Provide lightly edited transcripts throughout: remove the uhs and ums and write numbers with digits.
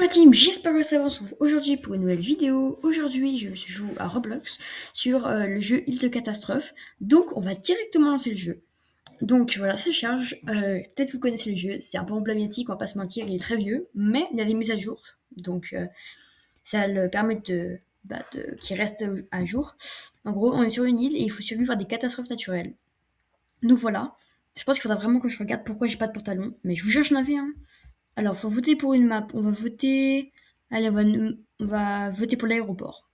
Ma team, j'espère que ça va. On se retrouve aujourd'hui pour une nouvelle vidéo. Aujourd'hui, je joue à Roblox sur le jeu Île de Catastrophe. Donc, on va directement lancer le jeu. Donc voilà, ça charge. Peut-être vous connaissez le jeu. C'est un peu emblématique, on va pas se mentir. Il est très vieux, mais il y a des mises à jour. Donc, ça le permet qu'il reste à jour. En gros, on est sur une île et il faut survivre à des catastrophes naturelles. Donc voilà. Je pense qu'il faudra vraiment que je regarde pourquoi j'ai pas de pantalon. Mais je vous jure, j'en avais un. Alors, faut voter pour une map. On va voter. Allez, on va voter pour l'aéroport.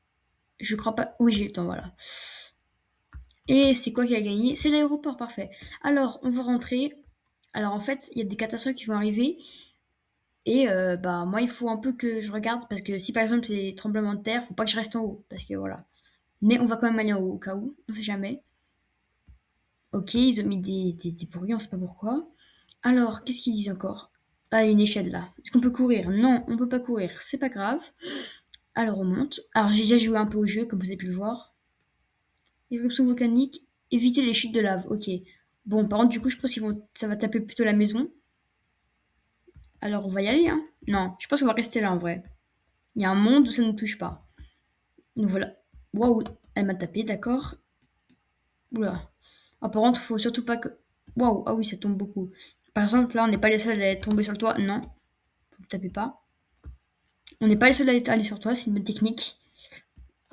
Je crois pas. Oui, j'ai le temps, voilà. Et c'est quoi qui a gagné? C'est l'aéroport, parfait. Alors, on va rentrer. Alors, en fait, il y a des catastrophes qui vont arriver. Et bah, moi, il faut un peu que je regarde. Parce que si par exemple c'est tremblement de terre, faut pas que je reste en haut. Parce que voilà. Mais on va quand même aller en haut au cas où. On sait jamais. Ok, ils ont mis des bruits, on sait pas pourquoi. Alors, qu'est-ce qu'ils disent encore? Ah, il y a une échelle là. Est-ce qu'on peut courir? Non, on peut pas courir. C'est pas grave. Alors, on monte. Alors, j'ai déjà joué un peu au jeu, comme vous avez pu le voir. Éruption volcanique, éviter les chutes de lave. Ok. Bon, par contre, du coup, je pense que ça va taper plutôt la maison. Alors, on va y aller, hein. Non, je pense qu'on va rester là, en vrai. Il y a un monde où ça ne nous touche pas. Donc voilà. Waouh, elle m'a tapé, d'accord. Oula. Ah, par contre, faut surtout pas que... Waouh, ah oui, ça tombe beaucoup. Par exemple, là, on n'est pas les seuls à être tombés sur le toit. Non, vous ne tapez pas. On n'est pas les seuls à être allés sur le toit, c'est une bonne technique.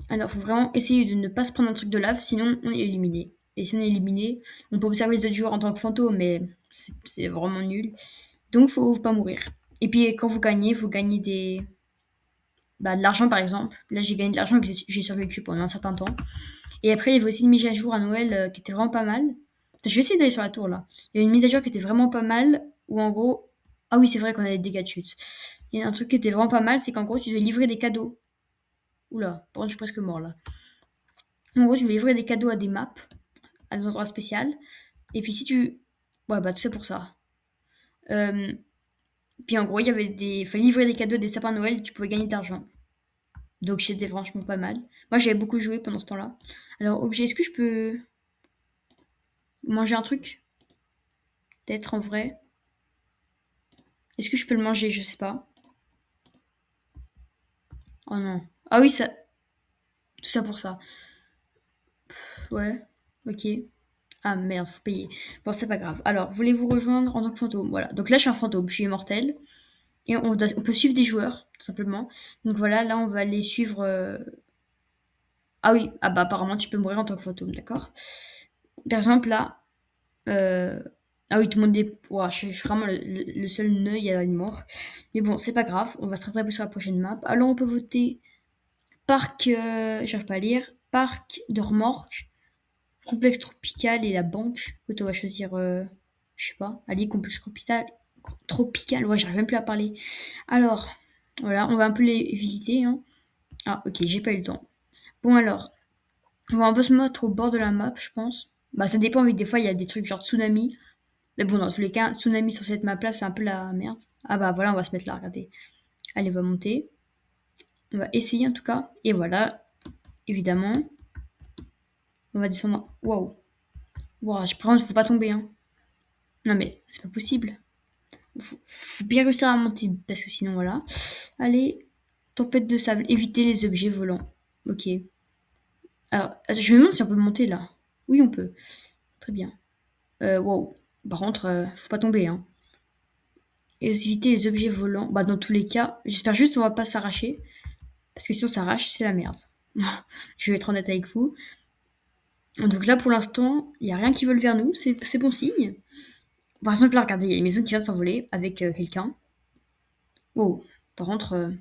Alors, faut vraiment essayer de ne pas se prendre un truc de lave, sinon on est éliminé. Et si on est éliminé, on peut observer les autres joueurs en tant que fantôme, mais c'est vraiment nul. Donc, faut pas mourir. Et puis, quand vous gagnez de l'argent, par exemple. Là, j'ai gagné de l'argent et que j'ai survécu pendant un certain temps. Et après, il y avait aussi une mise à jour à Noël qui était vraiment pas mal. Je vais essayer d'aller sur la tour, là. Il y a une mise à jour qui était vraiment pas mal, où en gros... Ah oui, c'est vrai qu'on a des dégâts de chute. Il y a un truc qui était vraiment pas mal, c'est qu'en gros, tu devais livrer des cadeaux. Oula, par contre, je suis presque mort, là. En gros, tu veux livrer des cadeaux à des maps, à des endroits spéciaux. Et puis si tu... Ouais, bah tout ça pour ça. Euh, Puis en gros, il y avait des... fallait livrer des cadeaux, des sapins de Noël, et tu pouvais gagner de l'argent. Donc c'était franchement pas mal. Moi, j'avais beaucoup joué pendant ce temps-là. Alors, objet, est-ce que je peux manger un truc? Peut-être en vrai. Est-ce que je peux le manger? Je sais pas. Oh non. Ah oui, ça... Tout ça pour ça. Ouais. Ok. Ah merde, faut payer. Bon, c'est pas grave. Alors, voulez-vous rejoindre en tant que fantôme? Voilà. Donc là, je suis un fantôme, je suis immortel. Et on peut suivre des joueurs, tout simplement. Donc voilà, là, on va aller suivre. Ah oui, ah bah apparemment, tu peux mourir en tant que fantôme, d'accord. Par exemple, là. euh, Ah oui, tout le monde est. Ouah, je suis vraiment le seul nœud à une mort. Mais bon, c'est pas grave, on va se rattraper sur la prochaine map. Alors, on peut voter parc. J'arrive pas à lire. Parc de remorque, complexe tropical et la banque. Écoute, on va choisir. Je sais pas. Allez, complexe tropical. Tropical, ouais, j'arrive même plus à parler. Alors, voilà, on va un peu les visiter, hein. Ah, ok, j'ai pas eu le temps. Bon, alors, on va un peu se mettre au bord de la map, je pense. Bah, ça dépend, oui, des fois, il y a des trucs genre tsunami. Mais bon, dans tous les cas, tsunami sur cette map-là, c'est un peu la merde. Ah bah voilà, on va se mettre là, regardez. Allez, on va monter. On va essayer en tout cas. Et voilà, évidemment. On va descendre. Waouh. Waouh, je prends, faut pas tomber, hein. Non mais, c'est pas possible. Faut bien réussir à monter, parce que sinon, voilà. Allez, tempête de sable, éviter les objets volants. Ok. Alors, attends, je me demande si on peut monter là. Oui, on peut. Très bien. Wow. Par contre, faut pas tomber, hein. Et éviter les objets volants. Bah, dans tous les cas, j'espère juste qu'on va pas s'arracher. Parce que si on s'arrache, c'est la merde. Je vais être honnête avec vous. Donc là, pour l'instant, il n'y a rien qui vole vers nous. C'est bon signe. Par exemple, là, regardez, il y a une maison qui vient de s'envoler avec quelqu'un. Wow. Par contre,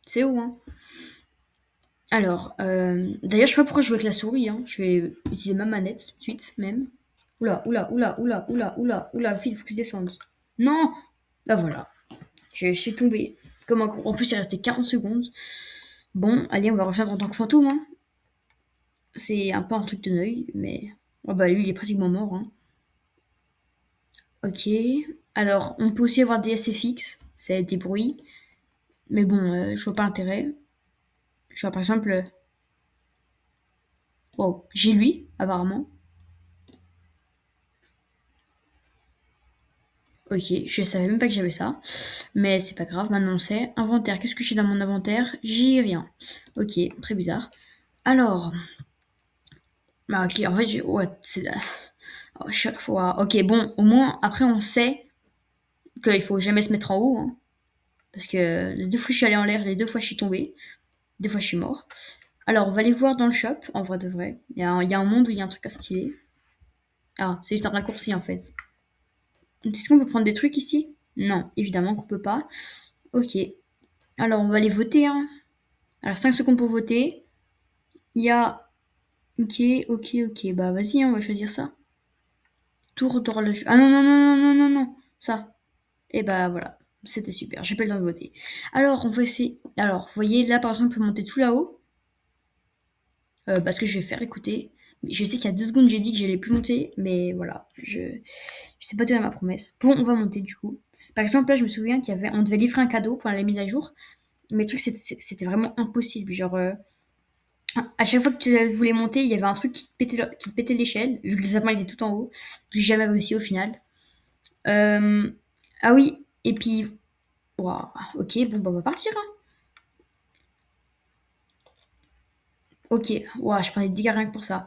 c'est haut, hein. Alors, d'ailleurs, je sais pas pourquoi je joue avec la souris, hein. Je vais utiliser ma manette tout de suite, même. Oula, oula, oula, oula, oula, oula, oula, vite, faut que je descende. Non. Bah voilà, je suis tombée. Comme un gros. En plus, il restait 40 secondes. Bon, allez, on va rejoindre en tant que fantôme, hein. C'est un peu un truc de neuil, mais. Oh bah lui, il est pratiquement mort, hein. Ok. Alors, on peut aussi avoir des SFX, c'est des bruits. Mais bon, je vois pas l'intérêt. Je vois par exemple. Wow, j'ai lui, apparemment. Ok, je savais même pas que j'avais ça. Mais c'est pas grave, maintenant on sait. Inventaire, qu'est-ce que j'ai dans mon inventaire? J'ai rien. Ok, très bizarre. Alors, bah ok, en fait, j'ai... Ouais, c'est... Oh, ok, bon, au moins, après on sait qu'il faut jamais se mettre en haut, hein. Parce que les deux fois je suis allée en l'air, les deux fois je suis tombée, deux fois je suis mort. Alors, on va aller voir dans le shop, en vrai de vrai. Il y a un monde où il y a un truc à stylé. Ah, c'est juste un raccourci en fait. Est-ce qu'on peut prendre des trucs ici? Non, évidemment qu'on peut pas. Ok. Alors, on va aller voter, hein. Alors, 5 secondes pour voter. Il y a... Ok, ok, ok. Bah, vas-y, hein, on va choisir ça. Tour d'horloge. Ah non, non, non, non, non, non, non. Ça. Et bah, voilà. C'était super. J'ai pas eu le temps de voter. Alors, on va essayer... Alors, vous voyez, là, par exemple, on peut monter tout là-haut. Parce que je vais faire écouter. Je sais qu'il y a 2 secondes, j'ai dit que j'allais plus monter. Mais voilà. Je sais pas tenir ma promesse. Bon, on va monter, du coup. Par exemple, là, je me souviens qu'il y avait... On devait livrer un cadeau pendant la mise à jour. Mais le truc, c'était vraiment impossible. Genre... à chaque fois que tu voulais monter, il y avait un truc qui te pétait l'échelle, vu que le sapin était tout en haut. J'ai jamais réussi au final. Euh, ah oui, et puis... Ouah, ok, bon, bah, on va partir, hein. Ok, ouah, je prenais des dégâts rien que pour ça.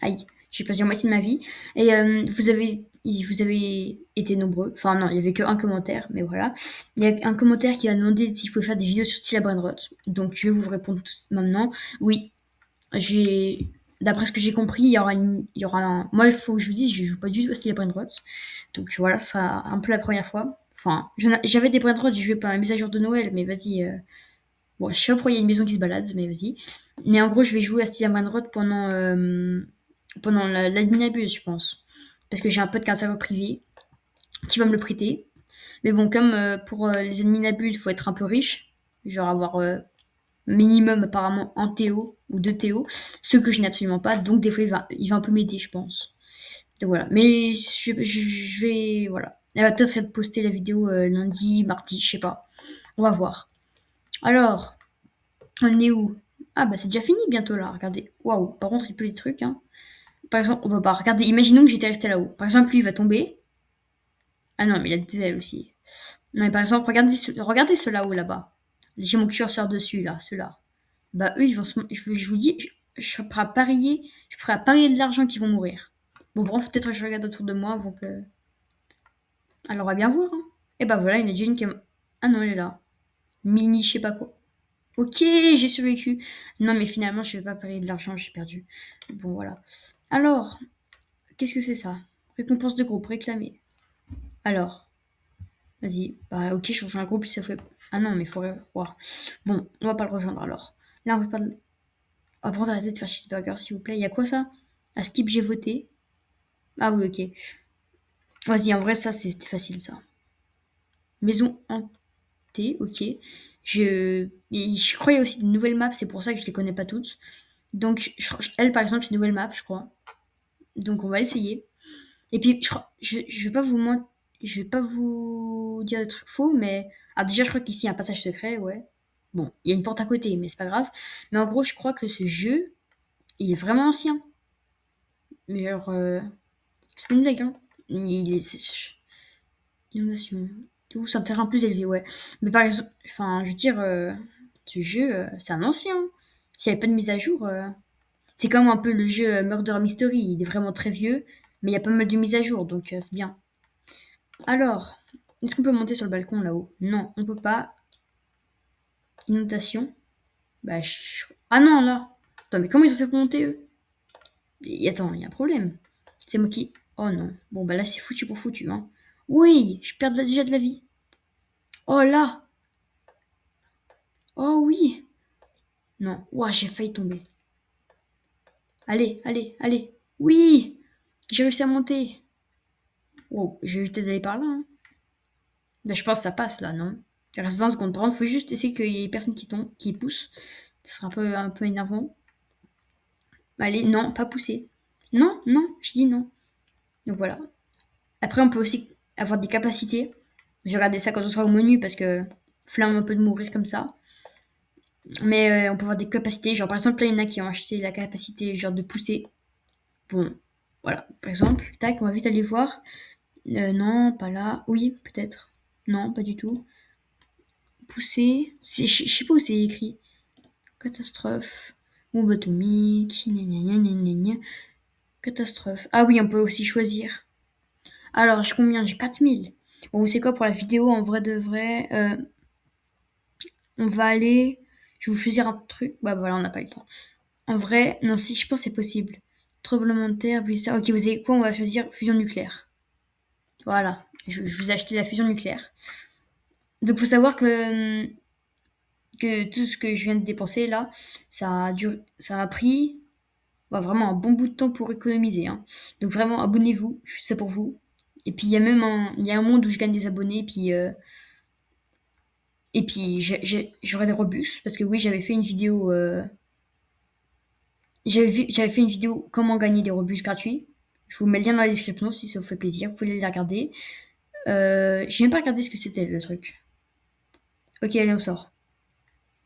Aïe, j'ai perdu la moitié de ma vie. Et vous avez été nombreux. Enfin non, il y avait qu'un commentaire, mais voilà. Il y a un commentaire qui a demandé si je pouvais faire des vidéos sur Stila Brainrot. Donc je vais vous répondre tous maintenant. Oui, j'ai... D'après ce que j'ai compris, il y aura un... Moi, il faut que je vous dise, je joue pas du tout à Stila Brainrot. Donc voilà, ça sera un peu la première fois. Enfin, j'avais des Brainrot, j'ai joué par la mise à jour de Noël, mais vas-y... Bon, je sais pas pourquoi il y a une maison qui se balade, mais vas-y. Mais en gros, je vais jouer à Stila Brainrot pendant l'adminabuse, je pense. Parce que j'ai un pote qui a un serveur privé qui va me le prêter. Mais bon, comme pour les adminabuse, il faut être un peu riche. Genre avoir minimum apparemment un Théo ou deux Théo. Ce que je n'ai absolument pas. Donc des fois, il va un peu m'aider, je pense. Donc voilà. Mais je vais... Voilà. Elle va peut-être être postée la vidéo lundi, mardi, je sais pas. On va voir. Alors, on est où? Ah bah c'est déjà fini bientôt là, regardez. Waouh, par contre il pleut des trucs, hein. Par exemple, on va pas regarder, imaginons que j'étais resté là-haut. Par exemple, lui il va tomber. Ah non, mais il a des ailes aussi. Non, mais par exemple, regardez ceux là-haut là-bas. J'ai mon curseur dessus là, ceux-là. Bah eux ils vont se... Je vous dis, je suis prêt à parier, je suis prêt à parier de l'argent qu'ils vont mourir. Bon bref, peut-être que je regarde autour de moi avant que... Alors on va bien voir, hein. Et bah voilà, il y en a déjà une qui est... Ah non, elle est là. Mini, je sais pas quoi. Ok, j'ai survécu. Non, mais finalement, je vais pas parier de l'argent, j'ai perdu. Bon, voilà. Alors, qu'est-ce que c'est ça? Récompense de groupe, réclamer. Alors, vas-y. Bah, ok, je rejoins un groupe si ça fait. Ah non, mais il faudrait. Ouah. Bon, on va pas le rejoindre alors. Là, on va pas. On va prendre arrêter de faire cheeseburger, s'il vous plaît. Il y a quoi ça? À Skip, j'ai voté. Ah oui, ok. Vas-y, en vrai, ça, c'était facile, ça. Maison hantée, ok. Je crois qu'il y a aussi de nouvelles maps, c'est pour ça que je les connais pas toutes. Donc, elle, par exemple, c'est une nouvelle map, je crois. Donc, on va essayer. Et puis, je vais pas je vais pas vous dire des trucs faux, mais... Ah, déjà, je crois qu'ici, il y a un passage secret, ouais. Bon, il y a une porte à côté, mais c'est pas grave. Mais en gros, je crois que ce jeu, il est vraiment ancien. Mais genre, c'est pas une blague, hein. Il est... Inondation. Ou c'est un terrain plus élevé, ouais. Mais par exemple, enfin, je veux dire, ce jeu, c'est un ancien. S'il n'y avait pas de mise à jour, c'est comme un peu le jeu Murder Mystery. Il est vraiment très vieux, mais il y a pas mal de mises à jour, donc c'est bien. Alors, est-ce qu'on peut monter sur le balcon là-haut? Non, on peut pas. Inondation. Bah, ah non, là. Attends, mais comment ils ont fait pour monter, eux? Attends, il y a un problème. C'est moi qui... Oh non. Bon, bah là, c'est foutu pour foutu, hein. Oui, je perds déjà de la vie. Oh là. Oh oui. Non. Ouah, j'ai failli tomber. Allez, allez, allez. Oui. J'ai réussi à monter. Wow, je vais éviter d'aller par là, hein. Bah, je pense que ça passe, là, non? Il reste 20 secondes. Par contre, faut juste essayer qu'il y ait personne qui tombe, qui pousse. Ce sera un peu énervant. Allez, non, pas pousser. Non, non, je dis non. Donc voilà. Après, on peut aussi avoir des capacités. Je vais regarder ça quand on sera au menu parce que flamme un peu de mourir comme ça. Mais on peut avoir des capacités. Genre, par exemple, là, il y en a qui ont acheté la capacité genre de pousser. Bon, voilà. Par exemple, tac, on va vite aller voir. Non, pas là. Oui, peut-être. Non, pas du tout. Pousser. Je sais pas où c'est écrit. Catastrophe. Bombe atomique. Gna gna gna gna gna gna. Catastrophe. Ah oui, on peut aussi choisir. Alors, j'ai combien? J'ai 4000. Bon, c'est quoi pour la vidéo en vrai de vrai? On va aller. Je vais vous choisir un truc. Bah voilà, on n'a pas eu le temps. En vrai, non, si, je pense que c'est possible. Tremblement de terre, puis ça. Ok, vous savez quoi? On va choisir fusion nucléaire. Voilà. Je vous ai acheté la fusion nucléaire. Donc, faut savoir que tout ce que je viens de dépenser là, ça a pris bah, vraiment un bon bout de temps pour économiser, hein. Donc, vraiment, abonnez-vous. Je fais ça pour vous. Et puis, il y a un monde où je gagne des abonnés. Et puis, j'aurai des Robux. Parce que oui, j'avais fait une vidéo. J'avais fait une vidéo comment gagner des Robux gratuits. Je vous mets le lien dans la description si ça vous fait plaisir. Vous pouvez les regarder. J'ai même pas regardé ce que c'était le truc. Ok, allez, on sort.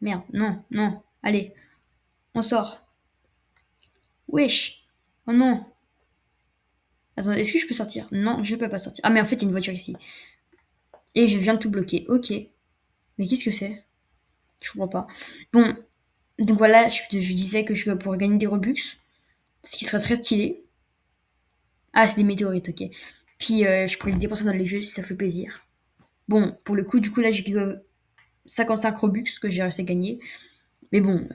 Merde, non, non. Allez, on sort. Wesh. Oh non. Attends, est-ce que je peux sortir? Non, je peux pas sortir. Ah, mais en fait, il y a une voiture ici. Et je viens de tout bloquer. Ok. Mais qu'est-ce que c'est? Je comprends pas. Bon, donc voilà, je disais que je pourrais gagner des Robux. Ce qui serait très stylé. Ah, c'est des météorites, ok. Puis je pourrais les dépenser dans les jeux si ça fait plaisir. Bon, pour le coup, du coup, là, j'ai que 55 Robux que j'ai réussi à gagner. Mais bon,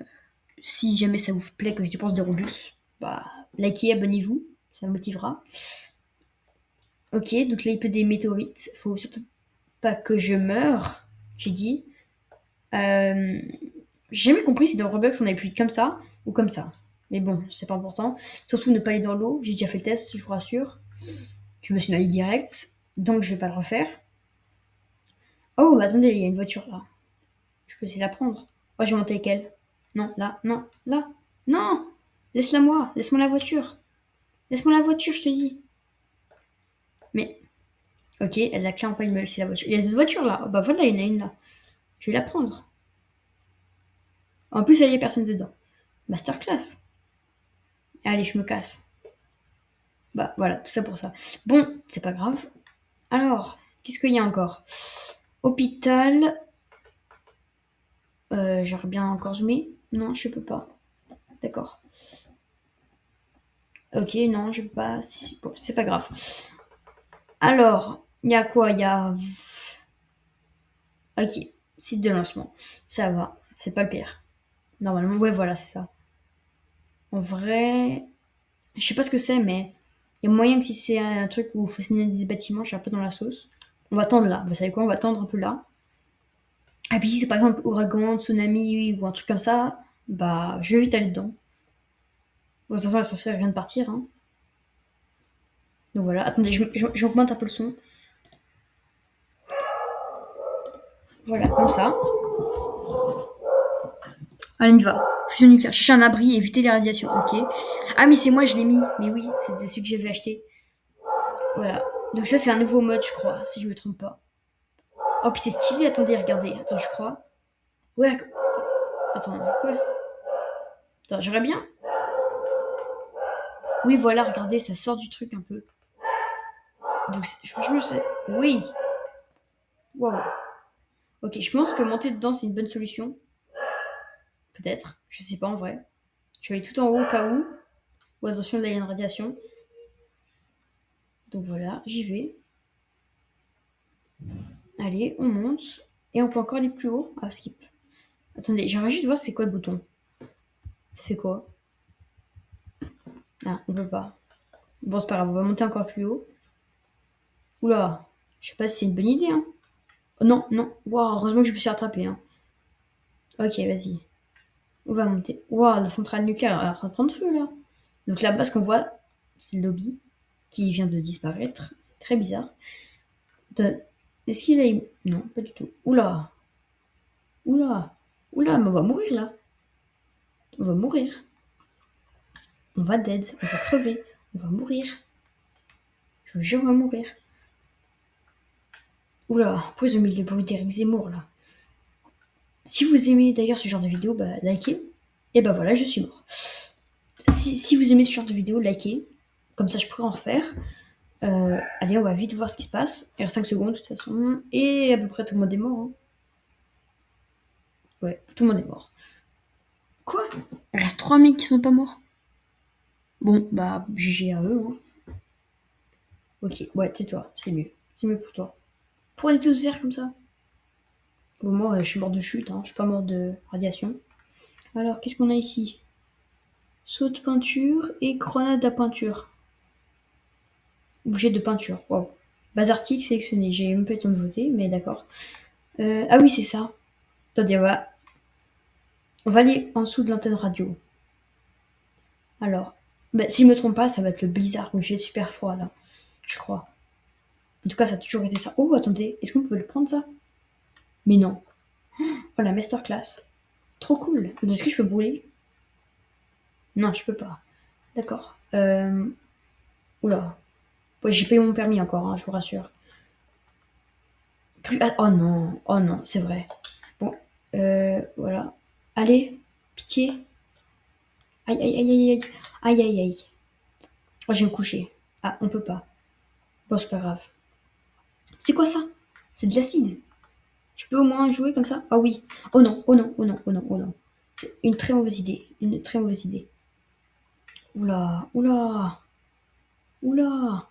si jamais ça vous plaît que je dépense des Robux, bah, likez, abonnez-vous. Ça me motivera. Ok, donc là, il peut des météorites. Faut surtout pas que je meure, j'ai dit. J'ai jamais compris si dans Roblox on appuie comme ça ou comme ça. Mais bon, c'est pas important. Surtout ne pas aller dans l'eau. J'ai déjà fait le test, je vous rassure. Je me suis noyée direct, donc je vais pas le refaire. Oh, bah attendez, il y a une voiture là. Je peux essayer de la prendre. Oh, je vais monter avec elle. Non, là, non, là. Non. Laisse-la moi. Laisse-moi la voiture. Laisse-moi la voiture, je te dis. Mais, ok, elle a clairement pas envie de me laisser la voiture. Il y a d'autres voitures là. Oh, bah voilà, il y en a une là. Je vais la prendre. En plus, il y a personne dedans. Masterclass. Allez, je me casse. Bah voilà, tout ça pour ça. Bon, c'est pas grave. Alors, qu'est-ce qu'il y a encore? Hôpital. J'aurais bien encore zoomé. Non, je peux pas. D'accord. Ok, non, je peux pas. Bon, c'est pas grave. Alors, il y a quoi? Il y a. Ok, site de lancement. Ça va, c'est pas le pire. Normalement, ouais, voilà, c'est ça. En vrai, je sais pas ce que c'est, mais il y a moyen que si c'est un truc où il faut signer des bâtiments, je suis un peu dans la sauce. On va tendre là. Vous savez quoi? On va tendre un peu là. Et puis si c'est par exemple ouragan, tsunami ou un truc comme ça, bah je vais vite aller dedans. Bon, de toute façon, l'ascenseur vient de partir, hein. Donc voilà, attendez, j'augmente un peu le son. Voilà, comme ça. Allez, on y va. Fusion nucléaire. Chercher un abri, éviter les radiations. Ok. Ah, mais c'est moi, je l'ai mis. Mais oui, c'était celui que j'avais acheté. Voilà. Donc ça, c'est un nouveau mode, je crois, si je me trompe pas. Oh, puis c'est stylé. Attendez, regardez. Attends, je crois. Ouais. Attends, quoi? Attends, j'aurais bien. Oui, voilà, regardez, ça sort du truc un peu. Donc franchement, c'est. Oui. Waouh. Ok, je pense que monter dedans, c'est une bonne solution. Peut-être. Je sais pas en vrai. Je vais aller tout en haut au cas où. Ou attention, là, il y a une radiation. Donc voilà, j'y vais. Allez, on monte. Et on peut encore aller plus haut. Ah, skip. Attendez, j'aimerais juste voir c'est quoi le bouton. Ça fait quoi? Ah, on peut pas. Bon, c'est pas grave, on va monter encore plus haut. Oula, je sais pas si c'est une bonne idée, hein. Oh non, non. Waouh, heureusement que je me suis rattrapée, hein. Ok, vas-y. On va monter. Waouh, la centrale nucléaire elle est en train de prendre feu, là. Donc là-bas, ce qu'on voit, c'est le lobby qui vient de disparaître. C'est très bizarre. Attends, est-ce qu'il a... Non, pas du tout. Oula. Oula. Oula, mais on va mourir, là. On va mourir. On va dead. On va crever. On va mourir. Je vous jure, on va mourir. Oula, pourquoi ils ont mis les bruits d'Éric Zemmour, là? Si vous aimez d'ailleurs ce genre de vidéo, bah likez. Et bah voilà, je suis mort. Si vous aimez ce genre de vidéo, likez. Comme ça, je pourrais en refaire. Allez, on va vite voir ce qui se passe. Il reste 5 secondes de toute façon. Et à peu près tout le monde est mort. Hein. Ouais, tout le monde est mort. Quoi? Il reste 3 mecs qui sont pas morts. Bon, bah, GG à eux. Hein. Ok, ouais, tais-toi, c'est mieux. C'est mieux pour toi. Pourquoi on est tous verts comme ça? Bon, moi, je suis mort de chute, hein. Je suis pas mort de radiation. Alors, qu'est-ce qu'on a ici? Saut de peinture et grenade à peinture. Objet de peinture, waouh. Base article sélectionné. J'ai même pas eu le temps de voter, mais d'accord. Ah oui, c'est ça. Attendez, on va aller en dessous de l'antenne radio. Alors, bah, si je me trompe pas, ça va être le blizzard où il fait super froid là. Je crois. En tout cas, ça a toujours été ça. Oh, attendez, est-ce qu'on peut le prendre ça? Mais non. Oh, la masterclass. Trop cool. Est-ce que je peux brûler? Non, je peux pas. D'accord. Oula. Ouais, j'ai payé mon permis encore, hein, je vous rassure. Plus. Oh non, c'est vrai. Bon, voilà. Allez, pitié. Aïe, aïe, aïe, aïe, aïe. Aïe, aïe, aïe. Oh, je vais me coucher. Ah, on peut pas. Bon, c'est pas grave. C'est quoi ça? C'est de l'acide. Tu peux au moins jouer comme ça? Ah oui. Oh non, oh non, oh non, oh non, oh non. C'est une très mauvaise idée. Une très mauvaise idée. Oula, oula, oula,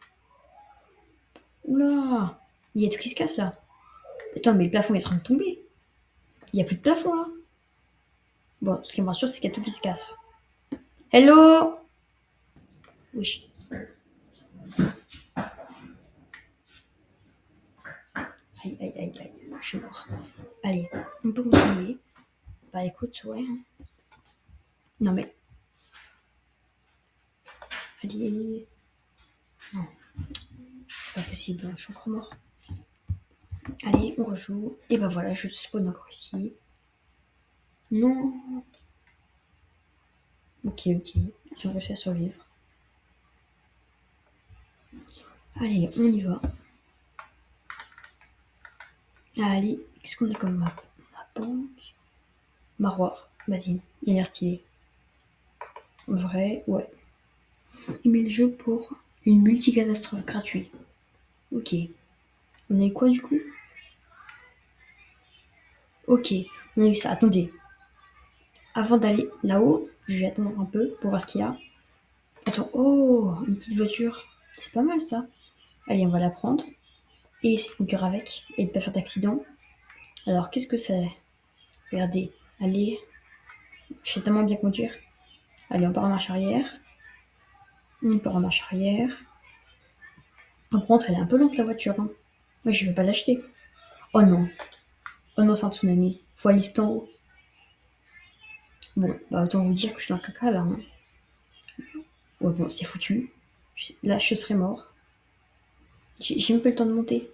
oula. Il y a tout qui se casse là. Attends, mais le plafond est en train de tomber. Il y a plus de plafond là. Bon, ce qui me rassure, c'est qu'il y a tout qui se casse. Hello? Oui. Aïe, aïe, aïe, aïe. Je suis mort. Allez, on peut continuer. Bah écoute, ouais. Non mais, allez. Non, c'est pas possible, hein, je suis encore mort. Allez, on rejoue. Et bah voilà, je spawn encore ici. Non. Ok, ok. Ils ont réussi à survivre. Allez, on y va. Allez, qu'est-ce qu'on a comme map? Ma banque. Maroir. Vas-y, il a l'air stylé. Vrai, ouais. Il met le jeu pour une multi-catastrophe gratuite. Ok. On a eu quoi du coup? Ok, on a eu ça. Attendez. Avant d'aller là-haut, je vais attendre un peu pour voir ce qu'il y a. Attends, oh, une petite voiture. C'est pas mal ça. Allez, on va la prendre. Et essayer de conduire avec. Et de pas faire d'accident. Alors, qu'est-ce que c'est? Regardez. Allez. Je sais tellement bien conduire. Allez, on part en marche arrière. On part en marche arrière. Par contre, elle est un peu lente la voiture. Hein. Moi, je vais pas l'acheter. Oh non. Oh non, c'est un tsunami. Faut aller tout en haut. Bon, bah autant vous dire que je suis dans le caca là. Hein. Ouais, bon, c'est foutu. Là, je serais mort. J'ai même pas le temps de monter.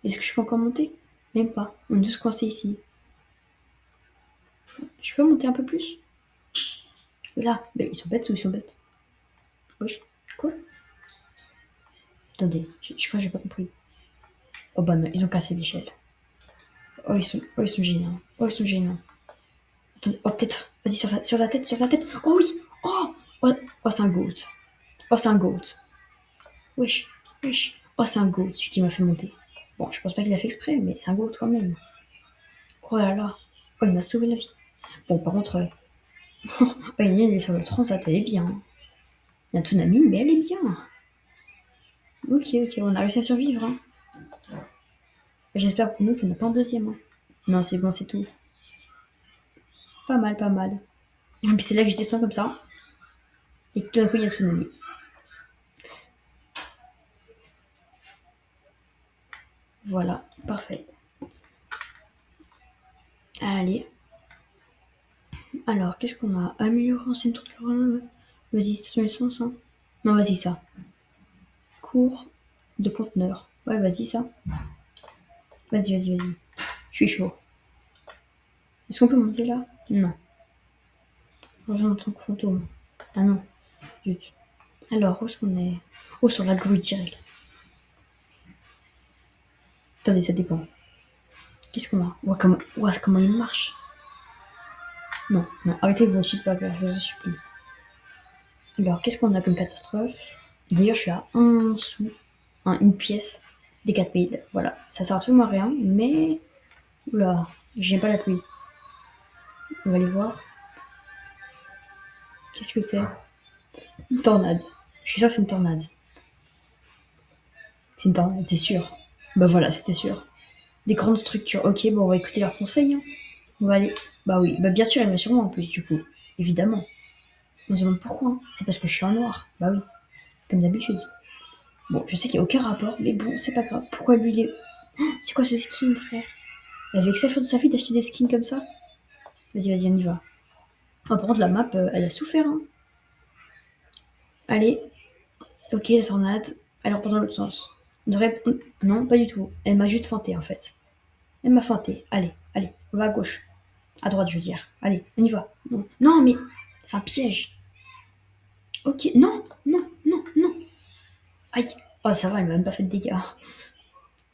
Est-ce que je peux encore monter? Même pas. On est tous coincés ici. Je peux monter un peu plus? Là, ben, ils sont bêtes ou ils sont bêtes? Wesh. Quoi? Attendez, je crois que j'ai pas compris. Oh bah non, ils ont cassé l'échelle. Oh, ils sont gênants. Oh, ils sont gênants. Attendez, oh, peut-être. Vas-y, sur ta tête, sur ta tête. Oh oui! Oh, c'est un goat. Oh, c'est un goat. Wesh, wesh. Oh, c'est un goat, celui qui m'a fait monter. Bon, je pense pas qu'il a fait exprès, mais c'est un goat quand même. Oh là là. Oh, il m'a sauvé la vie. Bon, par contre, oh, elle est sur le transat, elle est bien. Il y a un tsunami, mais elle est bien. Ok, ok, on a réussi à survivre. Hein. J'espère pour nous qu'il n'y en a pas un deuxième. Hein. Non, c'est bon, c'est tout. Pas mal, pas mal. Et puis c'est là que je descends comme ça. Et tout d'un coup, il y a un tsunami. Voilà, parfait. Allez. Alors, qu'est-ce qu'on a? Améliorer ancienne tour de caroline. Vas-y, station essence. Hein. Non, vas-y, ça. Cours de conteneur. Ouais, vas-y, ça. Vas-y, vas-y, vas-y. Je suis chaud. Est-ce qu'on peut monter là? Non. Rejoindre en tant que fantôme. Ah non. Zut. Alors, où est-ce qu'on est? Oh, sur la grue directe. Attendez, ça dépend. Qu'est-ce qu'on a? Comment il marche? Non, non, arrêtez de votre cheeseburger, je vous en supplie. Alors, qu'est-ce qu'on a comme catastrophe? D'ailleurs, je suis à un sou, une pièce des 4000. Voilà, ça sert absolument à rien, mais... Oula, j'aime pas la pluie. On va aller voir. Qu'est-ce que c'est? Une tornade. Je suis sûre que c'est une tornade. C'est une tornade, c'est sûr. Bah voilà, c'était sûr. Des grandes structures. Ok, bon, on va écouter leurs conseils, hein. On va aller. Bah oui, bah bien sûr, il y en a sur moi en plus, du coup. Évidemment. On se demande pourquoi, hein. C'est parce que je suis en noir. Bah oui, comme d'habitude. Bon, je sais qu'il n'y a aucun rapport, mais bon, c'est pas grave. Pourquoi lui, il est. Oh, c'est quoi ce skin, frère? Avec sa faute de sa fille d'acheter des skins comme ça? Vas-y, vas-y, on y va. Oh, par contre, la map, elle a souffert, hein. Allez, ok, la tornade. Elle repart dans l'autre sens. On devrait... Non, pas du tout. Elle m'a juste feinté, en fait. Elle m'a feinté. Allez, allez, on va à gauche. À droite, je veux dire. Allez, on y va. Non, non mais c'est un piège. Ok, non, non, non, non. Aïe. Oh, ça va, elle m'a même pas fait de dégâts.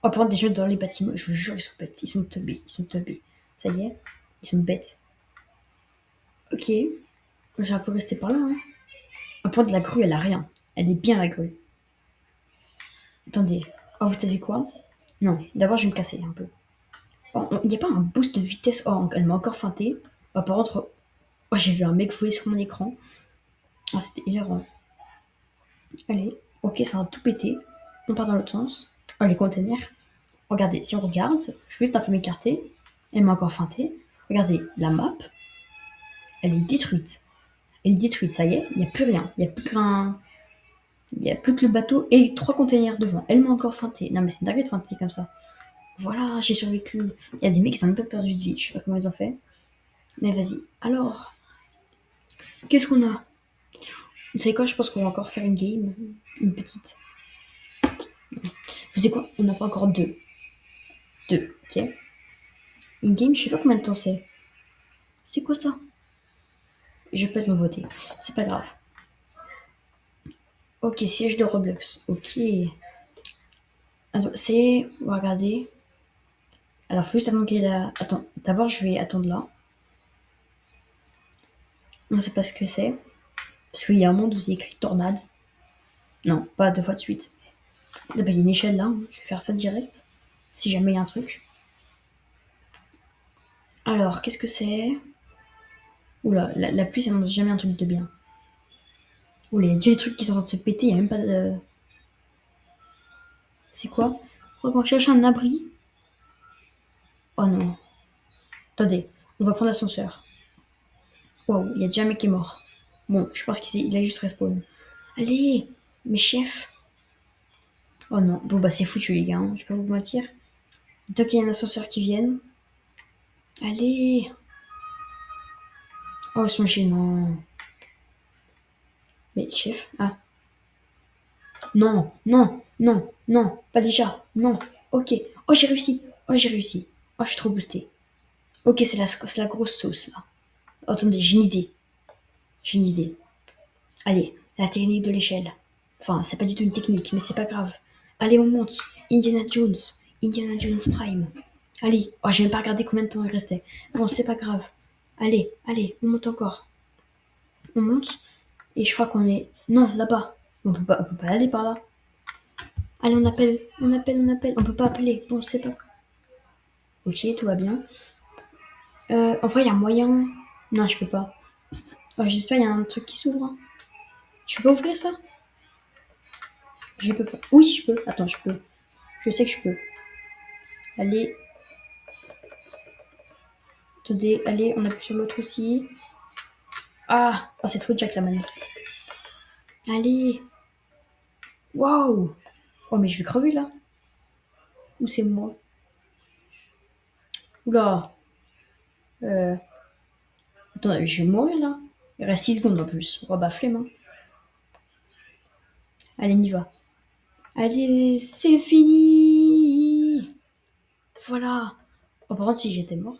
Oh, par contre, déjà dans les bâtiments, je vous jure, ils sont bêtes. Ils sont teubés, ils sont teubés. Ça y est, ils sont bêtes. Ok, j'ai un peu resté par là. Hein. Par contre, la grue, elle a rien. Elle est bien, la grue. Attendez. Oh, vous savez quoi? Non, d'abord, je vais me casser un peu. Il n'y a pas un boost de vitesse. Oh, elle m'a encore feinté. Oh, par contre, oh, j'ai vu un mec voler sur mon écran. Oh, c'était hilarant. Allez, ok, ça va tout péter. On part dans l'autre sens. Oh, les containers. Regardez, si on regarde, je vais juste un peu m'écarter. Elle m'a encore feinté. Regardez, la map, elle est détruite. Elle est détruite, ça y est, il n'y a plus rien. Il n'y a plus qu'un. Il n'y a plus que le bateau et 3 containers devant. Elle m'a encore feinté. Non, mais c'est une dinguerie de feinter comme ça. Voilà, j'ai survécu. Il y a des mecs qui sont même pas perdus de vie. Je sais pas comment ils ont fait. Mais vas-y. Alors, qu'est-ce qu'on a? Vous savez quoi? Je pense qu'on va encore faire une game. Une petite. Vous savez quoi? On en fait encore deux. Deux, ok? Une game, je sais pas combien de temps c'est. C'est quoi ça? Je peux me voter. C'est pas grave. Ok, siège de Roblox. Ok. Attends, c'est. On va regarder. Alors, faut juste attendre qu'il a. Attends, d'abord, je vais attendre là. On sait pas ce que c'est. Parce qu'il y a un monde où c'est écrit tornade. Non, pas deux fois de suite. D'abord, il y a une échelle là. Je vais faire ça direct. Si jamais il y a un truc. Alors, qu'est-ce que c'est? Oula, la pluie, ça n'annonce jamais un truc de bien. Oula, il y a déjà des trucs qui sont en train de se péter. Il n'y a même pas de. C'est quoi? Quand on cherche un abri. Oh non. Attendez, on va prendre l'ascenseur. Waouh, il y a déjà un mec qui est mort. Bon, je pense qu'il a juste respawn. Allez, mes chefs. Oh non, bon bah c'est foutu les gars, hein, je vais pas vous mentir. Tant qu'il y a un ascenseur qui vienne. Allez. Oh, ils sont gênants. Mais chef, ah. Non, non, non, non, pas déjà, non. Ok. Oh, j'ai réussi. Oh, j'ai réussi. Oh, je suis trop boostée. Ok, c'est la grosse sauce là. Oh, attendez, j'ai une idée. J'ai une idée. Allez, la technique de l'échelle. Enfin, c'est pas du tout une technique, mais c'est pas grave. Allez, on monte. Indiana Jones. Indiana Jones Prime. Allez. Oh, j'ai même pas regardé combien de temps il restait. Bon, c'est pas grave. Allez, allez, on monte encore. On monte. Et je crois qu'on est. Non, là-bas. On peut pas aller par là. Allez, on appelle. On appelle, on appelle. On peut pas appeler. Bon, c'est pas. Ok, tout va bien. En vrai, il y a un moyen. Non, je peux pas. Oh, j'espère il y a un truc qui s'ouvre. Hein. Je peux pas ouvrir ça? Je peux pas. Oui, je peux. Attends, je peux. Je sais que je peux. Allez. Attendez, allez, on appuie sur l'autre aussi. Ah, oh, c'est trop Jack la manette. Allez. Waouh. Oh, mais je vais crever là. Ou c'est moi? Oula. Euh... Attends, je vais mourir là. Il reste 6 secondes en plus. Oh bah flemme. Hein. Allez, on y va. Allez, c'est fini. Voilà. Oh, par contre, si j'étais mort.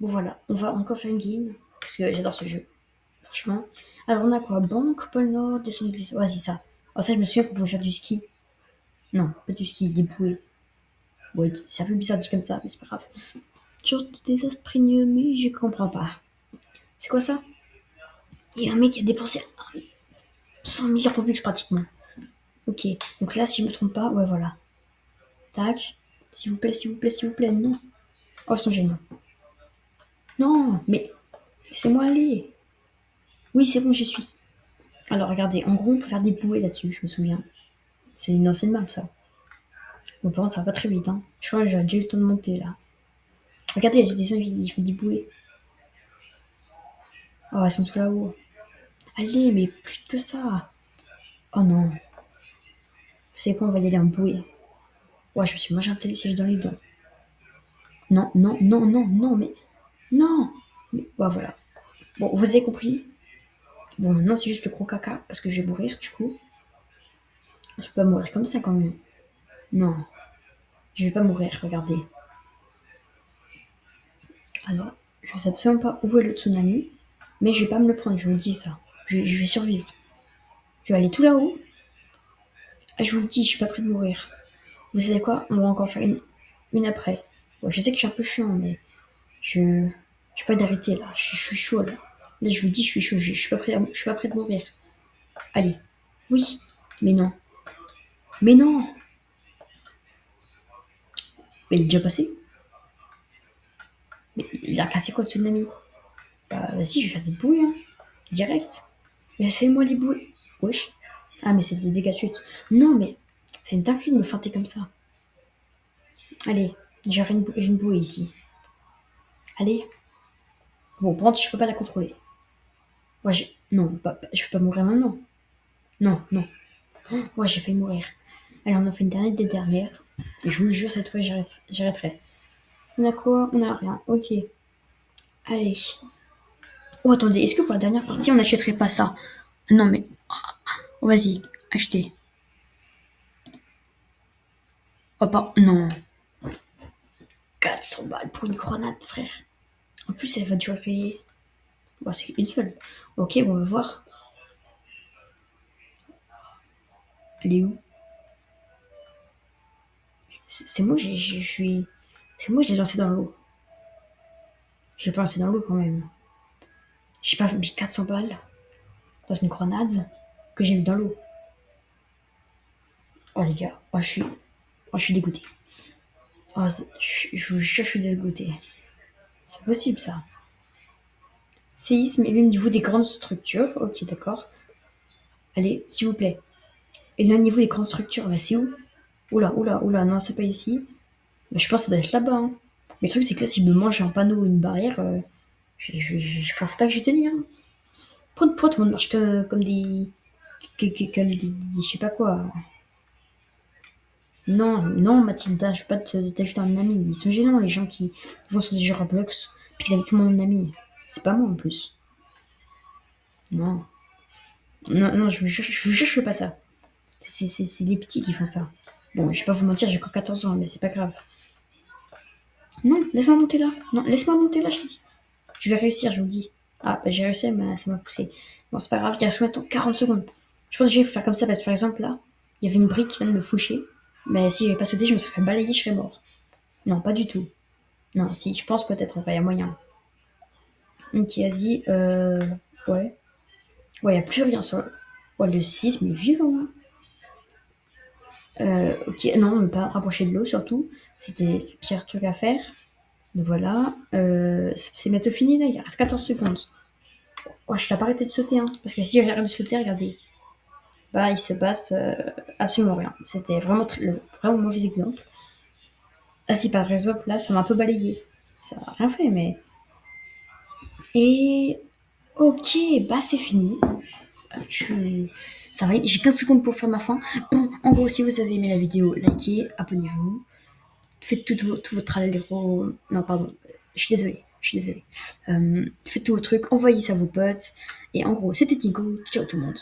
Bon, voilà. On va encore faire une game. Parce que j'adore ce jeu. Franchement. Alors, on a quoi? Banque, pôle Nord, descente glissade. Ouais, c'est ça. Oh, ça, je me souviens qu'on pouvait faire du ski. Non, pas du ski, des bouées. Ouais, c'est un peu bizarre dit comme ça, mais c'est pas grave. Genre de désastre prégneux, mais je comprends pas. C'est quoi ça? Il y a un mec qui a dépensé 100 000 Robux pratiquement. Ok, donc là, si je me trompe pas, ouais, voilà. Tac. S'il vous plaît, s'il vous plaît, s'il vous plaît, non. Oh, ils sont géniaux. Non, mais laissez-moi aller. Oui, c'est bon, j'y suis. Alors, regardez, en gros, on peut faire des bouées là-dessus, je me souviens. C'est une ancienne map, ça. Bon, par contre, ça va pas très vite, hein. Je crois que j'ai déjà eu le temps de monter, là. Regardez, j'ai des gens qui font des bouées. Oh, elles sont tout là-haut. Allez, mais plus que ça. Oh non. C'est quoi, on va y aller en bouée. Ouais, je me suis mangé un télésiège dans les dents. Non, non, non, non, non, mais... Non. Mais, bah, voilà. Bon, vous avez compris. Bon, maintenant, c'est juste le gros caca, parce que je vais mourir, du coup. Je peux pas mourir comme ça, quand même. Non. Je vais pas mourir, regardez. Alors, je sais absolument pas où est le tsunami, mais je vais pas me le prendre, je vous le dis ça. Je vais survivre. Je vais aller tout là-haut. Ah, je vous le dis, je suis pas prêt de mourir. Vous savez quoi? On va encore faire une après. Bon, je sais que je suis un peu chiant, mais je... Je peux pas d'arrêter, là. Je suis chaud, là. Là, je vous le dis, je suis chaud. Je suis pas prêt, je suis pas prêt de mourir. Allez. Oui. Mais non. Mais non. Mais il est déjà passé. Mais il a cassé quoi, le tsunami? Bah, vas-y, je vais faire des bouées, hein. Direct. Laissez-moi les bouées. Wesh. Ah, mais c'est des dégâts de chute. Non, mais c'est une dinguerie de me feinter comme ça. Allez, j'ai une bouée ici. Allez. Bon, par contre, je peux pas la contrôler. Ouais, non, je peux pas mourir maintenant. Non, non. Ouais, j'ai failli mourir. Allez, on en fait une dernière des dernières. Et je vous le jure, cette fois, j'arrêterai. On a quoi? On a rien. Ok. Allez. Oh, attendez, est-ce que pour la dernière partie, on n'achèterait pas ça? Non, mais... Oh, vas-y, achetez. Oh, pas... Non. 400 balles pour une grenade, frère. En plus, elle va durer... Bon, c'est une seule. Ok, bon, on va voir. Elle est où? C'est moi, je suis... C'est moi, je l'ai lancé dans l'eau. Je l'ai pas lancé dans l'eau, quand même. J'ai pas mis 400 balles dans une grenade que j'ai mis dans l'eau. Oh, les gars. Je suis dégoûté. Oh, je vous jure, je suis dégoûté. C'est pas possible, ça. Séisme et le niveau des grandes structures. Ok, d'accord. Allez, s'il vous plaît. Et le niveau des grandes structures, bah, c'est où? Oula, oula, oula, non, c'est pas ici. Bah, je pense que ça doit être là-bas, hein. Mais le truc, c'est que là, si je me mange un panneau ou une barrière, je pense pas que je vais tenir, hein. Pourquoi tout le monde marche comme des... Comme je sais pas quoi. Non, non, Mathilda, je veux pas t'ajouter un ami. Ils sont gênants, les gens qui vont sur des jeux Roblox, puis qu'ils invitent tout le monde en ami. C'est pas moi, en plus. Non. Non, non, je vous jure, je fais pas ça. C'est les petits qui font ça. Bon, je vais pas vous mentir, j'ai que 14 ans, mais c'est pas grave. Non, laisse-moi monter là. Non, laisse-moi monter là, je te dis. Je vais réussir, je vous le dis. Ah, bah, j'ai réussi, mais ça m'a poussé. Bon, c'est pas grave, il reste maintenant 40 secondes. Je pense que je vais faire comme ça parce que par exemple là, il y avait une brique qui vient de me foucher. Mais si j'avais pas sauté, je me serais fait balayer, je serais mort. Non, pas du tout. Non, si, je pense peut-être, enfin, il y a moyen. Ok, vas-y, ouais. Ouais, il a plus rien sur... Ouais, le sisme est violent, hein. Ok, non, ne pas rapprocher de l'eau surtout. C'est le pire truc à faire. Donc voilà. C'est bientôt fini là, il reste 14 secondes. Oh, je t'ai pas arrêté de sauter, hein. Parce que si j'arrête de sauter, regardez. Bah, il se passe absolument rien. C'était vraiment, vraiment mauvais exemple. Ah si, par exemple, là, ça m'a un peu balayé. Ça n'a rien fait, mais... Et... Ok, bah c'est fini. Je... Ça va, j'ai 15 secondes pour faire ma fin. Bon, en gros, si vous avez aimé la vidéo, likez, abonnez-vous. Faites tout votre alléro. Non, pardon. Je suis désolée. Je suis désolée. Faites tous vos trucs, envoyez ça à vos potes. Et en gros, c'était Tinko. Ciao tout le monde.